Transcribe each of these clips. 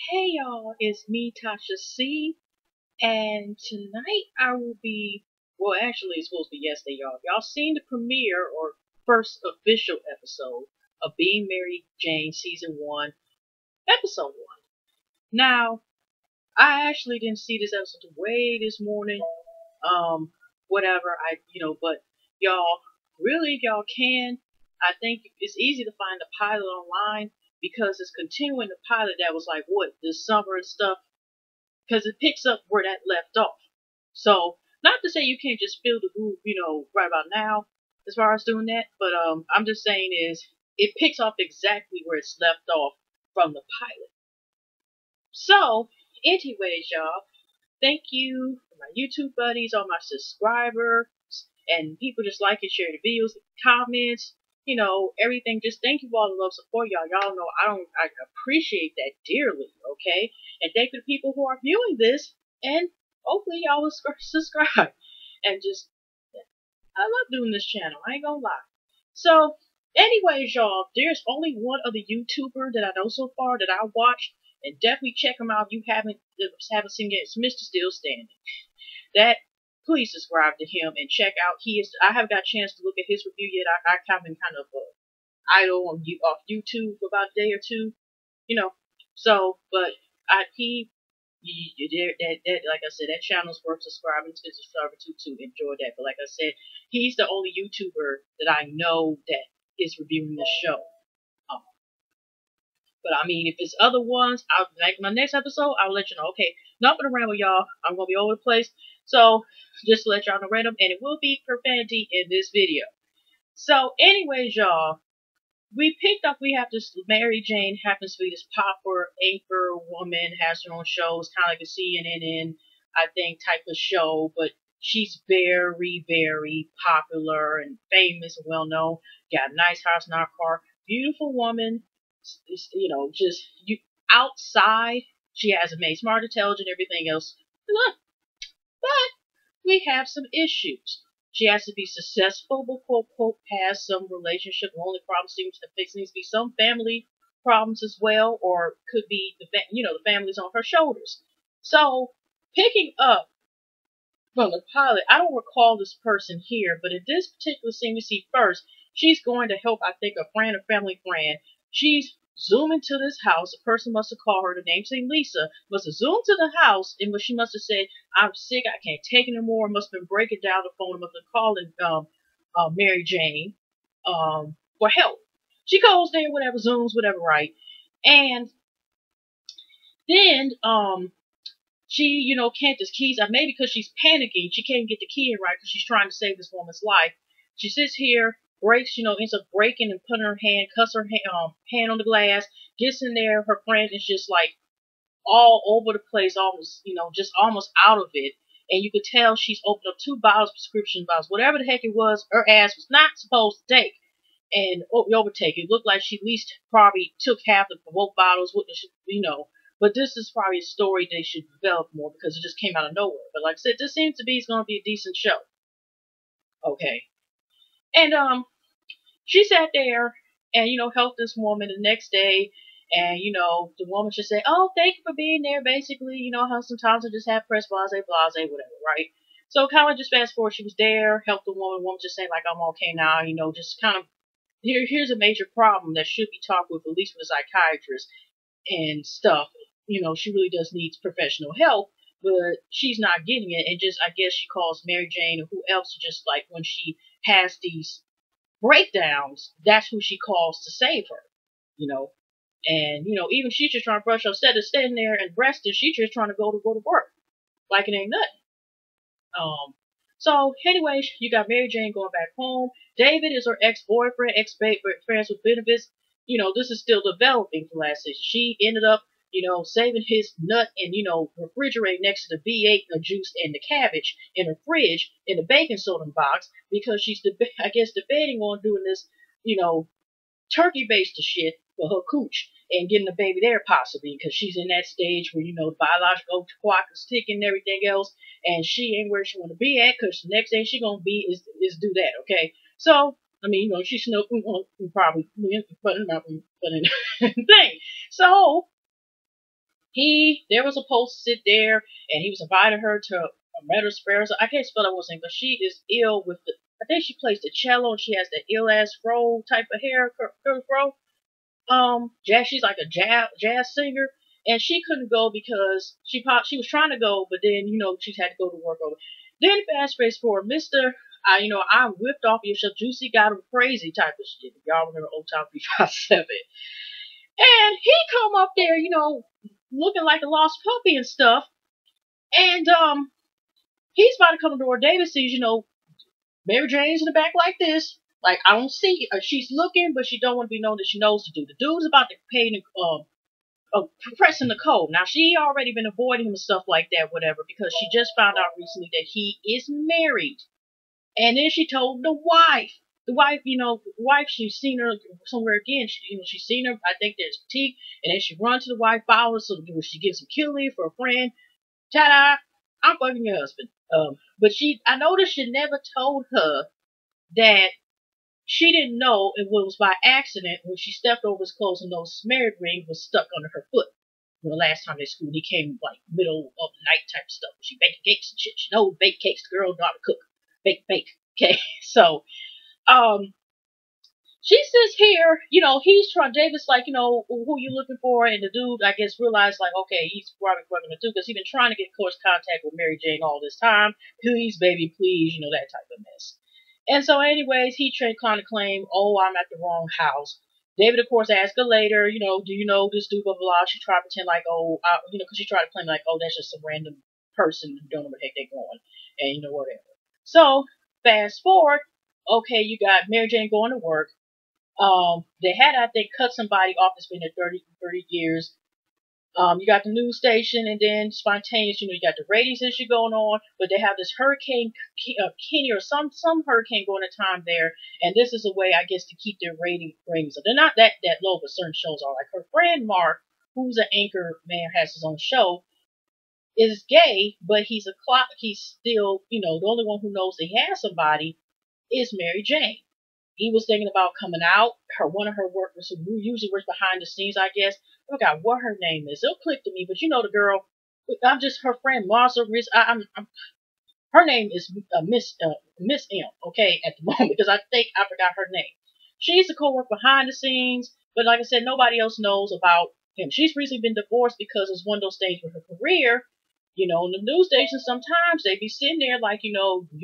Hey y'all, it's me, Tasha C, and tonight I will be, well, actually, it's supposed to be yesterday, y'all. Y'all seen the premiere or first official episode of Being Mary Jane Season 1, Episode 1. Now, I actually didn't see this episode till way this morning, um, whatever, but y'all, really, if y'all can, I think it's easy to find the pilot online because it's continuing the pilot that was like, what, this summer and stuff because it picks up where that left off. So, not to say you can't just fill the groove, right about now, as far as doing that, but I'm just saying is it picks up exactly where it's left off from the pilot. So, anyways, y'all, thank you for my YouTube buddies, all my subscribers, and people just like and share the videos, comments, everything. Just thank you for all the love support, y'all. Y'all know I appreciate that dearly, okay? And thank you to people who are viewing this, and hopefully y'all will subscribe. And just, I love doing this channel, I ain't gonna lie. So, anyways, y'all, there's only one other YouTuber that I know so far that I watched, and definitely check him out if you haven't seen it. It's Mr. Still Standing. That Please subscribe to him and check out. I haven't got a chance to look at his review yet. I have been kind of idle off YouTube for about a day or two, you know. So, but like I said, that channel's worth subscribing to enjoy that. But like I said, he's the only YouTuber that I know that is reviewing the show. Um, but I mean, if it's other ones, I'll like my next episode. I'll let you know. Okay, not gonna ramble, y'all. I'm gonna be all over the place. So just to let y'all know random, and it will be profanity in this video. So, anyways, y'all, we have this Mary Jane happens to be this popular anchor woman, has her own shows, kind of like a CNN, I think, type of show, but she's very, very popular and famous and well known. Got a nice house, nice car, beautiful woman. Just you outside, she has a maid, smart, intelligent, everything else. But we have some issues. She has to be successful before quote has some relationship. The only problem seems to fix needs to be some family problems as well, or could be the family's on her shoulders. So picking up from the pilot, I don't recall this person here, but in this particular scene we see first, she's going to help, I think, a friend, a family friend. She's zooming to this house. A person must have called her, the name saying Lisa, must have zoomed to the house, and she must have said, I'm sick, I can't take it anymore, must have been breaking down the phone, must have been calling Mary Jane for help. She goes there, whatever, zooms, whatever, right? And then she, can't just keys. Maybe because she's panicking, she can't get the key in right because she's trying to save this woman's life. She sits here, breaks, ends up breaking and putting her hand, cuts her hand on the glass, gets in there. Her friend is just like all over the place, almost, just almost out of it. And you could tell she's opened up 2 bottles, prescription bottles, whatever the heck it was, her ass was not supposed to take. And overtake. It looked like she at least probably took half of both bottles, but this is probably a story they should develop more because it just came out of nowhere. But like I said, this seems to be going to be a decent show. Okay. And she sat there and helped this woman the next day. And the woman just said, "Oh, thank you for being there." Basically, how sometimes I just have press blase, whatever, right? So kind of just fast forward, she was there, helped the woman. The woman just saying like, "I'm okay now," just kind of here's a major problem that should be talked with, at least with a psychiatrist and stuff. She really does need professional help, but she's not getting it. And just, I guess she calls Mary Jane or who else, just like when she has these breakdowns, that's who she calls to save her, And, even she's just trying to brush her, instead of standing there and resting, she's just trying to go to work. Like it ain't nothing. So, anyways, you got Mary Jane going back home. David is her ex-boyfriend, friends with benefits. This is still developing for last season. She ended up, saving his nut and, refrigerating next to the V8 juice and the cabbage in her fridge in the baking soda box because she's, I guess, debating on doing this, turkey-based shit for her cooch and getting the baby there possibly because she's in that stage where, the biological clock is ticking and everything else, and she ain't where she want to be at because the next thing she gonna be is do that, okay? So, I mean, she's snooping on probably putting up and thing. So, there was supposed to sit there, and he was inviting her to a Metasparrows. I can't spell that whole thing, but she is ill with the. I think she plays the cello, and she has the ill ass fro type of hair, curly fro. Jazz. She's like a jazz singer, and she couldn't go because she was trying to go, but then she had to go to work over. Then fast face forward, Mister. I whipped off your show. Juicy got him crazy type of shit. If y'all remember Old Town 357. And he come up there, looking like a lost puppy and stuff. And he's about to come to the door. David sees, Mary Jane's in the back like this. Like, I don't see she's looking, but she don't want to be known that she knows to do. The dude's about to pay pressing the code. Now she already been avoiding him and stuff like that, whatever, because she just found out recently that he is married. And then she told the wife. The wife, she's seen her somewhere again. She's seen her, I think there's fatigue, and then she runs to the wife, follows, so she gives some kill leave for a friend. Ta-da! I'm fucking your husband. But I noticed she never told her that she didn't know it was by accident when she stepped over his clothes and those marriage ring was stuck under her foot. The last time they schooled, he came like middle of the night type of stuff. She baked cakes and shit. She knows bake cakes. The girl know how to cook. Bake. Okay, so she sits here, he's trying, David's like, who you looking for? And the dude, I guess, realized, like, okay, he's probably fucking the dude, because he's been trying to get close contact with Mary Jane all this time. Please, baby, please, that type of mess. And so, anyways, he kind of claim, oh, I'm at the wrong house. David, of course, asked her later, do you know this dude, blah, blah, blah. She tried to pretend like, because she tried to claim, like, oh, that's just some random person who don't know what the heck they're going. And, whatever. So, fast forward, okay, you got Mary Jane going to work. They had, I think, cut somebody off that's been there 30 years. You got the news station, and then spontaneous, you got the ratings issue going on, but they have this Hurricane Kenny or some hurricane going at time there, and this is a way, I guess, to keep their ratings up. They're not that low, but certain shows are. Like her friend Mark, who's an anchor man, has his own show, is gay, but he's still, the only one who knows he has somebody is Mary Jane. He was thinking about coming out. One of her workers who usually works behind the scenes, I guess. I forgot what her name is. It'll click to me, but the girl. I'm just her friend, Martha. Her name is Miss M. Okay, at the moment, because I think I forgot her name. She's the co-worker behind the scenes, but like I said, nobody else knows about him. She's recently been divorced because it's one of those things with her career. In the news stations, sometimes they be sitting there like, you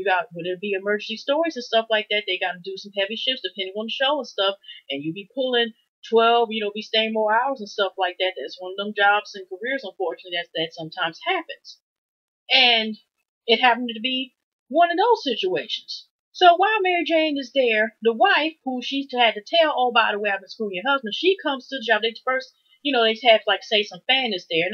got, would it be emergency stories and stuff like that? They got to do some heavy shifts depending on the show and stuff. And you be pulling 12, be staying more hours and stuff like that. That's one of them jobs and careers, unfortunately, that sometimes happens. And it happened to be one of those situations. So while Mary Jane is there, the wife, who she had to tell, oh, by the way, I've been screwing your husband, she comes to the job. They first, they have like say some fan is there. And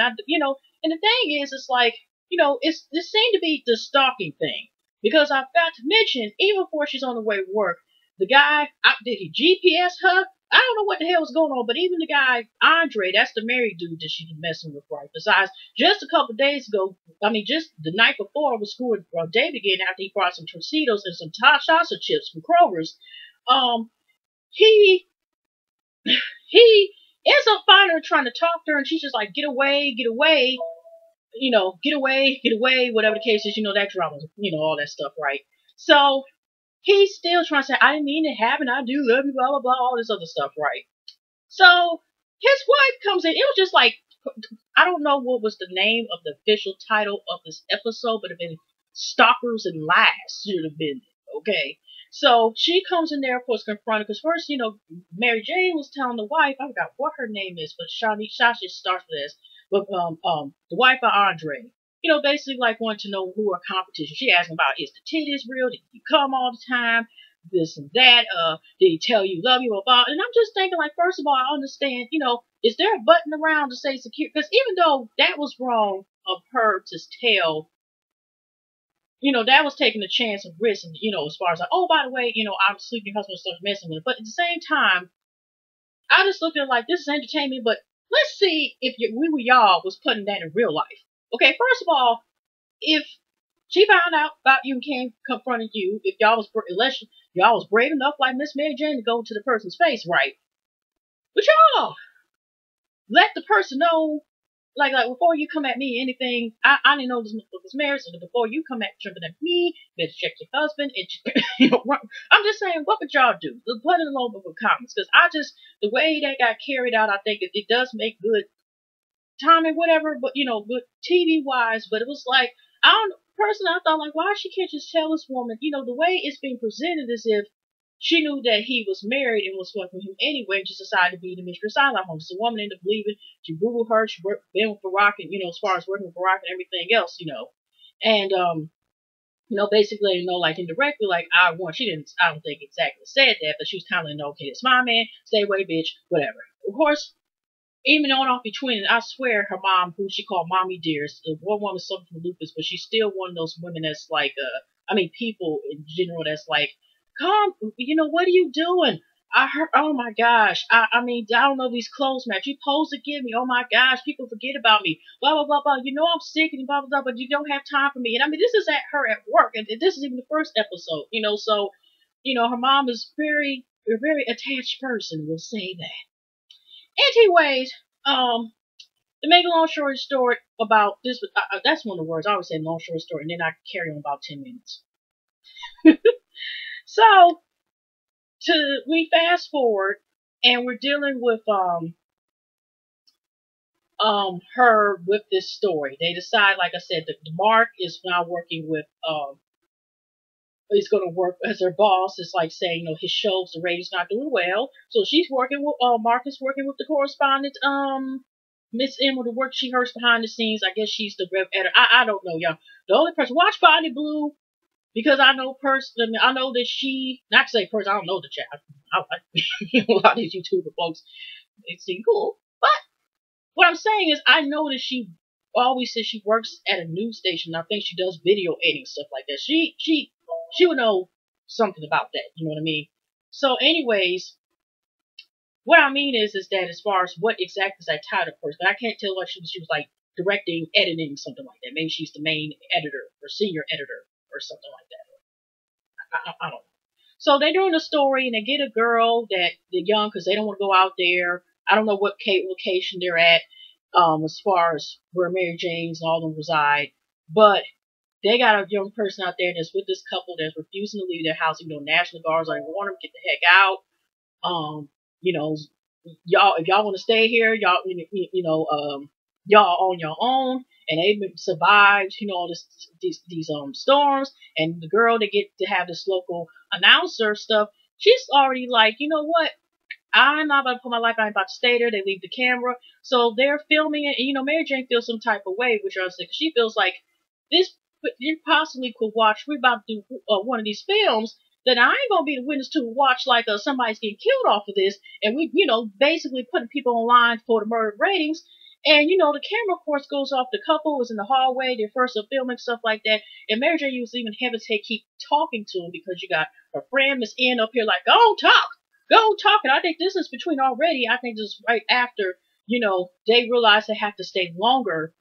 and the thing is, it's like, this seemed to be the stalking thing. Because I've got to mention, even before she's on the way to work, the guy, did he GPS her? I don't know what the hell was going on, but even the guy, Andre, that's the married dude that she was messing with, right? Besides, just a couple of days ago, just the night before, I was screwing David again after he brought some Tostitos and some salsa chips from Kroger's. He ends up finding her, trying to talk to her, and she's just like, get away, get away, get away, whatever the case is, that drama, all that stuff, right? So, he's still trying to say, I didn't mean it happen, I do love you, blah, blah, blah, all this other stuff, right? So, his wife comes in. It was just like, I don't know what was the name of the official title of this episode, but it had been Stalkers and Lies, should have been, okay? So, she comes in there, of course, confronted, because first, Mary Jane was telling the wife, I forgot what her name is, but Shasha starts with this, but the wife of Andre, basically like wanting to know who her competition. She asking about, is the titties real? Did you come all the time? This and that. Did he tell you love you about? And I'm just thinking, like, first of all, I understand, is there a button around to say secure? Because even though that was wrong of her to tell, that was taking a chance of risk, and as far as like, oh, by the way, I'm sleeping, your husband starts messing with it. But at the same time, I just looked at it like, this is entertainment, but let's see if we were y'all was putting that in real life. Okay, first of all, if she found out about you and came confronting you, if unless y'all was brave enough like Miss Mary Jane to go to the person's face, right? But y'all let the person know like before you come at me, anything I didn't know this was marriage. So before you come at jumping at me, better check your husband. And I'm just saying, what would y'all do? Put it along with comments, because I just the way that got carried out, I think it does make good timing, whatever. But good TV wise. But it was like I don't personally, I thought like, why she can't just tell this woman? The way it's being presented is if she knew that he was married and was fucking him anyway, and just decided to be the mistress asylum home. So the woman ended up leaving. She Googled her. She been with Barack, and as far as working with Barack and everything else, and basically, like indirectly, like I want. She didn't. I don't think exactly said that, but she was kind of like, okay, it's my man. Stay away, bitch. Whatever. Of course, even on off between, I swear her mom, who she called Mommy Dearest, the one woman suffered from lupus, but she's still one of those women that's like, people in general that's like, come, what are you doing? I heard, oh my gosh, I don't know these clothes match. You supposed to give me, oh my gosh, people forget about me, blah, blah, blah, blah. I'm sick and blah, blah, blah, but you don't have time for me. And this is at her at work, and this is even the first episode, so, her mom is a very attached person, we'll say that. Anyways, to make a long story short about this, that's one of the words I always say, long story short, and then I carry on about 10 minutes. So, we fast forward, and we're dealing with her with this story. They decide, like I said, that Mark is now working with he's going to work as her boss. It's like saying, his shows, the ratings not doing well. So she's working with, Mark is working with the correspondent, Miss Emma, the work she hears behind the scenes. I guess she's the rev editor. I don't know, y'all. The only person, watch Bonnie Blue, because I know personally, I know that she, not to say person, I don't know the chat. A lot of these YouTuber folks, they seem cool. But what I'm saying is, I know that she always says she works at a news station. I think she does video editing, stuff like that. She would know something about that. You know what I mean? So, anyways, what I mean is that as far as what exactly is that title person, I can't tell what she was like directing, editing, something like that. Maybe she's the main editor or senior editor or something like that. I don't know. So they're doing a story, and they get a girl that they're young because they don't want to go out there. I don't know what location they're at, as far as where Mary Jane's and all them reside, but they got a young person out there that's with this couple that's refusing to leave their house. National Guards like, want them to get the heck out. Y'all, if y'all want to stay here, y'all, y'all on your own, and they've survived, all these storms. And the girl, they get to have this local announcer stuff. She's already like, you know what? I'm not about to put my life. I'm about to stay there. They leave the camera, so they're filming it. And Mary Jane feels some type of way, which I was like, she feels like this. You possibly could watch. We're about to do one of these films that I ain't gonna be the witness to watch like somebody's getting killed off of this, and we, basically putting people online for the murder ratings. And the camera, of course, goes off. The couple was in the hallway. They're first filming stuff like that, and Mary Jane was even hesitate keep talking to him because you got her friend Miss N up here like, go talk. And I think this is between already. I think this is right after they realize they have to stay longer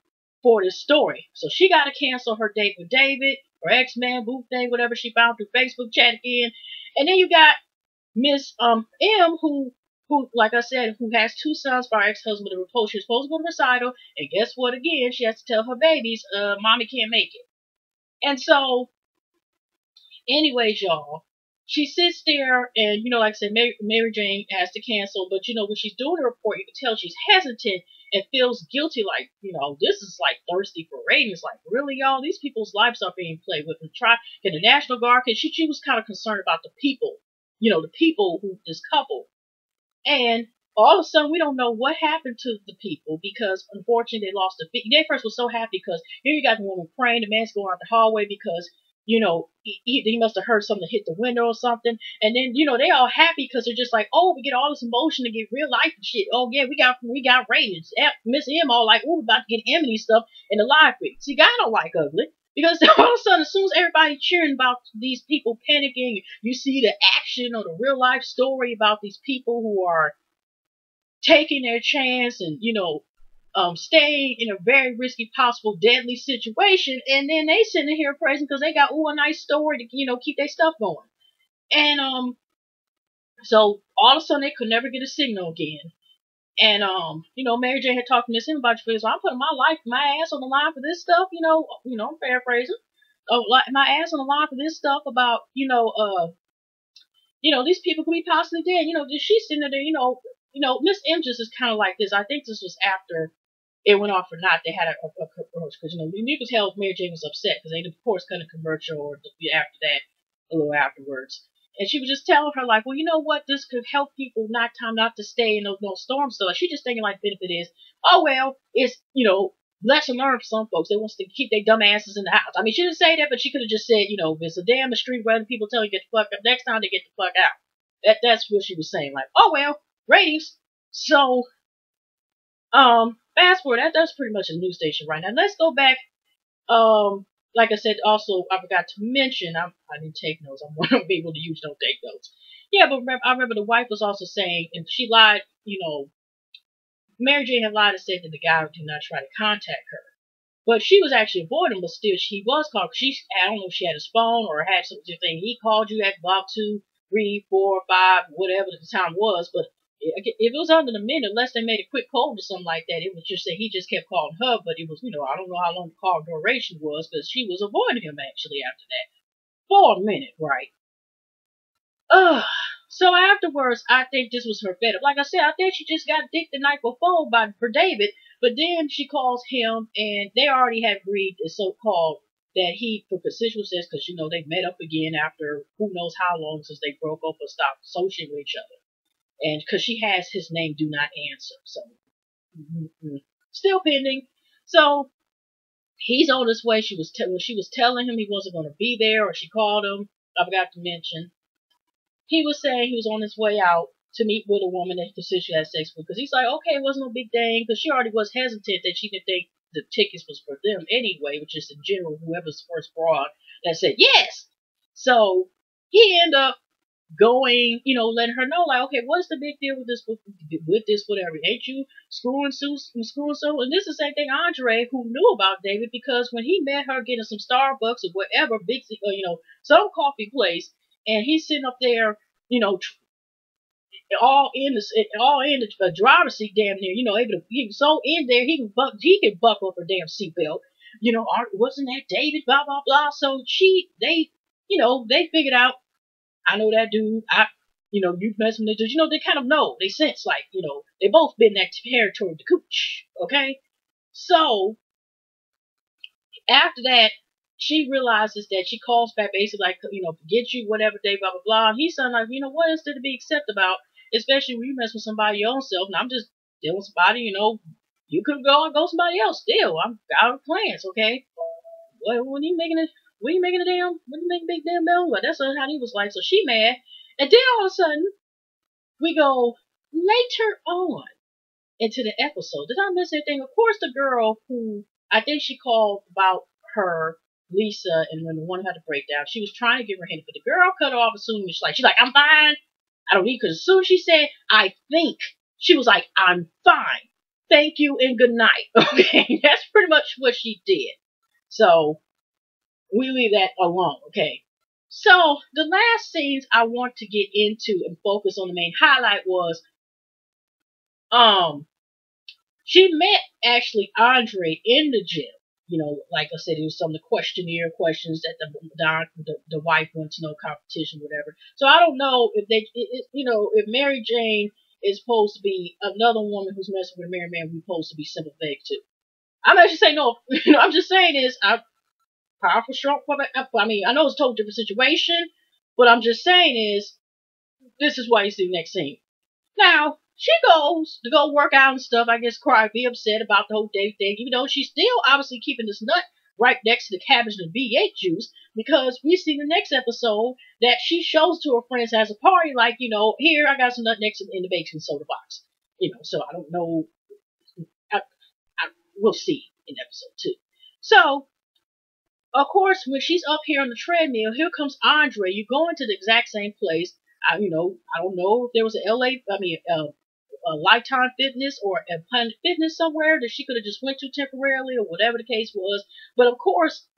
for this story. So she got to cancel her date with David, her ex-man, boo thing, whatever she found through Facebook chat again. And then you got Miss M, who, like I said, who has 2 sons by her ex-husband. She was supposed to go to recital, and guess what? Again, she has to tell her babies, mommy can't make it. And so, anyways, y'all, she sits there, and like I said, Mary Jane has to cancel. But when she's doing the report, you can tell she's hesitant and feels guilty, like, this is like thirsty for ratings. Like, really, y'all, these people's lives are being played with. And try get the National Guard, because she was kind of concerned about the people, the people who this couple. And all of a sudden, we don't know what happened to the people, because unfortunately they lost the. They first was so happy because here you got the woman praying, the man's going out the hallway because he must have heard something hit the window or something. And then, they all happy because they're just like, oh, we get all this emotion to get real life and shit. Oh, yeah, we got ratings. Miss M all like, oh, we're about to get Emily stuff in the library. See, I don't like ugly. Because all of a sudden, as soon as everybody's cheering about these people panicking, you see the action or the real life story about these people who are taking their chance and, staying in a very risky, possible, deadly situation, and then they sitting here praising because they got a nice story to keep their stuff going. And so all of a sudden they could never get a signal again. And Mary Jane had talked to Miss Him about your so I'm putting my ass on the line for this stuff, I'm paraphrasing. Oh, like my ass on the line for this stuff about, these people could be possibly dead. She's sitting there, Miss M just is kind of like this. I think this was after it went off or not. They had a commercial because you could tell Mary Jane was upset because they of course cut a commercial or after that a little afterwards. And she was just telling her like, well, you know what, this could help people not to stay in those no storms. So like, she just thinking like benefit is, oh well, it's lesson learned for some folks. They want to keep their dumb asses in the house. I mean, she didn't say that, but she could have just said, if it's a damn street where people tell you get the fuck up, next time they get the fuck out. That's what she was saying. Like, oh well, ratings. So, fast forward. That's pretty much a news station right now. Let's go back. Like I said, also I forgot to mention. I didn't take notes. I want to be able to use don't take notes. Yeah, but I remember the wife was also saying, and she lied. Mary Jane had lied and said that the guy did not try to contact her. But she was actually avoiding, but still she was called. I don't know if she had his phone or had something. He called you at about 2, 3, 4, 5, whatever the time was. But if it was under the minute, unless they made a quick call or something like that, it was just that he just kept calling her. But it was, I don't know how long the call duration was because she was avoiding him actually after that for a minute, right? So afterwards, I think this was her fed up. Like I said, I think she just got dicked the night before for David, but then she calls him, and they already had agreed, the so-called, that he, for consensual sex, because, they met up again after who knows how long since they broke up or stopped associating with each other. And because she has his name, do not answer. So, still pending. So, he's on his way. When she was telling him he wasn't going to be there, or she called him, I forgot to mention, he was saying he was on his way out to meet with a woman that he considered she had sex with. Because he's like, okay, it wasn't no big thing. Because she already was hesitant that she didn't think the tickets was for them anyway, which is in general whoever's first broad that said yes. So he ended up going, letting her know, like, okay, what's the big deal with this, whatever? Ain't you screwing so? And this is the same thing Andre, who knew about David, because when he met her getting some Starbucks or whatever, big, some coffee place, and he's sitting up there, all in the driver's seat, damn near, able to, he was so in there, he can buckle up her damn seatbelt. Wasn't that David? Blah blah blah. So they figured out. I know that dude. You messing with this. They kind of know. They sense like, they both been in that territory of the cooch. Okay, so after that, she realizes that she calls back basically like, forget you, whatever day, blah, blah, blah. And he's saying like, what is there to be accepted about, especially when you mess with somebody your own self. And I'm just dealing with somebody, you could go and go somebody else still. I'm out of plans, okay? When you making a big damn bill? Well, that's how he was like. So she mad. And then all of a sudden, we go later on into the episode. Did I miss anything? Of course, the girl who I think she called about her Lisa, and when the one had to break down, she was trying to give her a hint, but the girl cut her off as soon as she's like, I'm fine. I don't need, because as soon as she said, I think, she was like, I'm fine. Thank you and good night. Okay, that's pretty much what she did. So we leave that alone. Okay. So the last scenes I want to get into and focus on, the main highlight was, she met actually Andre in the gym. Like I said, it was some of the questionnaire questions that the wife wants to know, competition, whatever. So I don't know if if Mary Jane is supposed to be another woman who's messing with a married man, we're supposed to be sympathetic to. I'm actually saying no. I'm just saying is I'm powerful, strong. I mean, I know it's a totally different situation, but I'm just saying is this is why you see the next scene. Now, she goes to go work out and stuff, I guess cry, be upset about the whole day thing, even though she's still obviously keeping this nut right next to the cabbage and the V8 juice, because we see the next episode that she shows to her friends as a party, like, here, I got some nut next in the baking soda box. So I don't know. We'll see in episode 2. So, of course, when she's up here on the treadmill, here comes Andre. You go into the exact same place. I don't know if there was a Lifetime Fitness or a Planet Fitness somewhere that she could have just went to temporarily or whatever the case was. But of course,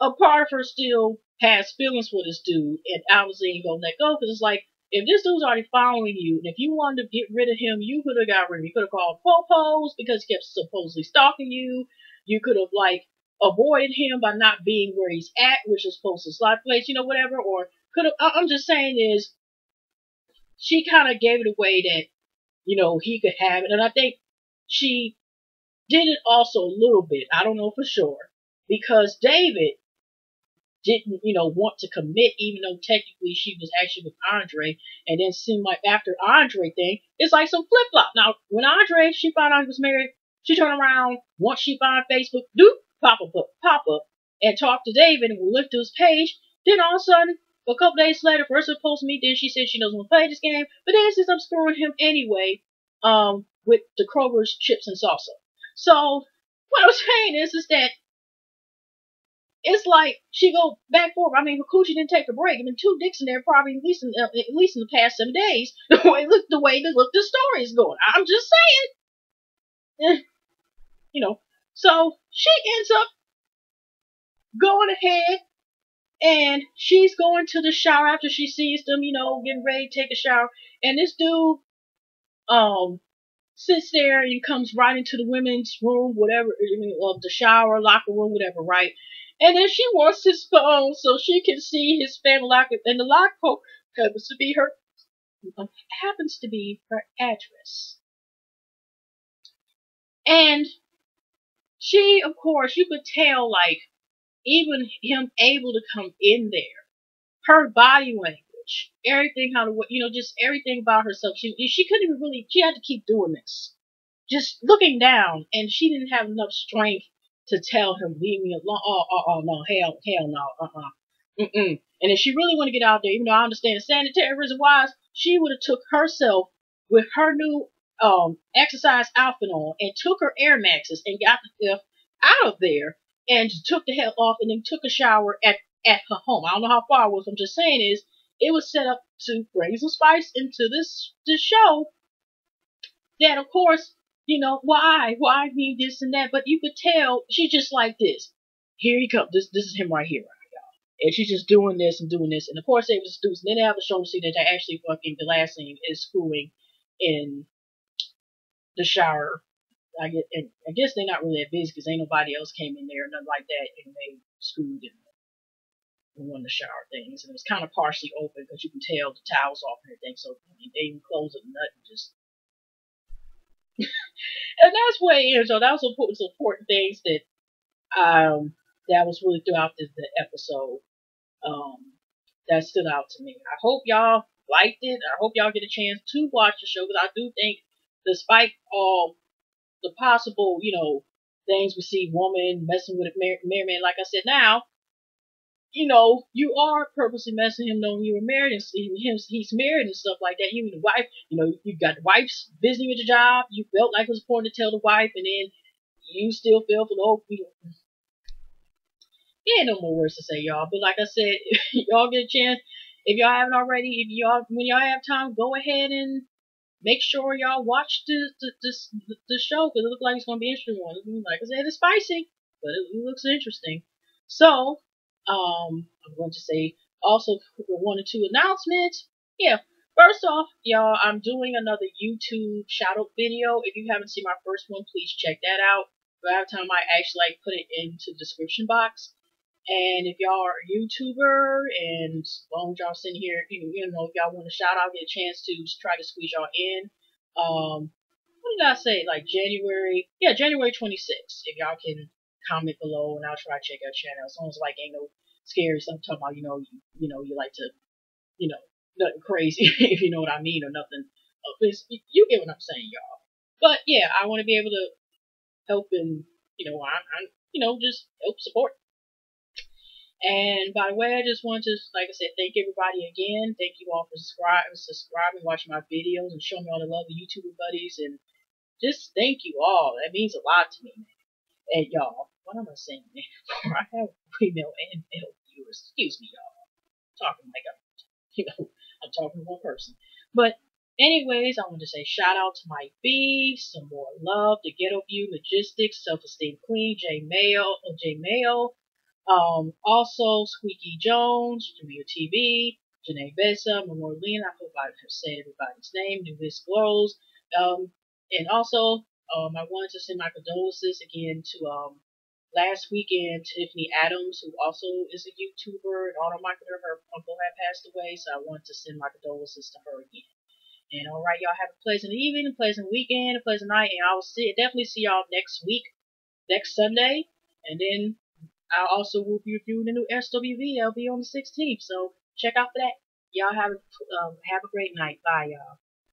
a part of her still has feelings for this dude, and obviously ain't gonna let go because it's like, if this dude's already following you, and if you wanted to get rid of him, you could have got rid of him. You could have called Popos because he kept supposedly stalking you. You could have like avoided him by not being where he's at, which is supposed to slot place, whatever. Or could have. I'm just saying is she kind of gave it away that he could have it, and I think she did it also a little bit. I don't know for sure because David didn't, want to commit, even though technically she was actually with Andre, and then seemed like after Andre thing, it's like some flip flop. Now, when Andre, she found out he was married, she turned around, once she found Facebook, doop, pop up, and talk to David and will lift to his page, then all of a sudden, a couple days later, first it post me, then she said she doesn't want to play this game, but then since I'm screwing him anyway, with the Kroger's chips and salsa. So, what I'm saying is that it's like she go back forth. I mean, her coochie didn't take a break. I mean, two dicks in there probably at least in the past 7 days. The way the story is going. I'm just saying, So she ends up going ahead and she's going to the shower after she sees them, getting ready to take a shower. And this dude, sits there and comes right into the women's room, whatever, the shower, locker room, whatever, right? And then she wants his phone so she can see his family locker, and the locker happens to be her address. And she, of course, you could tell, like, even him able to come in there, her body language, everything, just everything about herself. She couldn't even really, she had to keep doing this. Just looking down, and she didn't have enough strength to tell him, leave me alone. Oh, no, hell no, And if she really want to get out there, even though I understand sanitary reason wise, she would have took herself with her new exercise outfit on and took her Air Maxes and got the F out of there and took the hell off and then took a shower at her home. I don't know how far it was. I'm just saying is it was set up to bring some spice into this show. That of course, why me this and that, but you could tell she's just like this. Here he comes. This is him right here, y'all. And she's just doing this and doing this. And of course they was students. And then they have to show to see that they actually fucking, the last scene is screwing in the shower. I guess they're not really that busy because ain't nobody else came in there or nothing like that, and they screwed in one of the shower things. And it was kind of partially open because you can tell the towels off and everything. So they even closed it and nothing, just and that's what it is. So that was some important things that that was really throughout the episode that stood out to me. I hope y'all liked it. I hope y'all get a chance to watch the show because I do think, despite all the possible, things we see, woman messing with a married man, like I said, now, you are purposely messing him knowing you were married and he's married and stuff like that. You and the wife, you got the wife's busy with the job. You felt like it was important to tell the wife, and then you still feel for the whole. Yeah, no more words to say, y'all. But like I said, if y'all get a chance, if y'all haven't already, when y'all have time, go ahead and make sure y'all watch the show because it looks like it's gonna be an interesting one. Like I said, it's spicy, but it looks interesting. So. I'm going to say also 1 or 2 announcements. Yeah, first off, y'all, I'm doing another YouTube shout out video. If you haven't seen my first one, please check that out. By the time I actually put it into the description box. And if y'all are a YouTuber and as long as y'all sitting here, if y'all want a shout out, get a chance to try to squeeze y'all in. What did I say? Like January 26th. If y'all can comment below and I'll try to check out channel. As long as ain't no scary stuff talking about, you like to, nothing crazy, if you know what I mean, or nothing. You get what I'm saying, y'all. But yeah, I want to be able to help and, just help support. And by the way, I just want to, like I said, thank everybody again. Thank you all for subscribing, watching my videos, and showing me all the love of YouTuber buddies. And just thank you all. That means a lot to me, man. And y'all, what am I saying, man? I have female and male viewers. Excuse me, y'all. I'm talking like I'm talking to one person. But anyways, I want to say shout out to Mike B, some more love, the Ghetto View, Logistics, Self-Esteem Queen, J Mayo. Also Squeaky Jones, Jamil TV, Janae Bessa, Memorialina. I hope I have said everybody's name. New Miss Glows. And also, I wanted to send my condolences again to last weekend Tiffany Adams, who also is a YouTuber and auto marketer. Her uncle had passed away, so I wanted to send my condolences to her again. And all right, y'all have a pleasant evening, a pleasant weekend, a pleasant night, and I will definitely see y'all next week, next Sunday, and then I also will be reviewing the new SWV that'll be on the 16th. So check out for that. Y'all have a great night. Bye, y'all.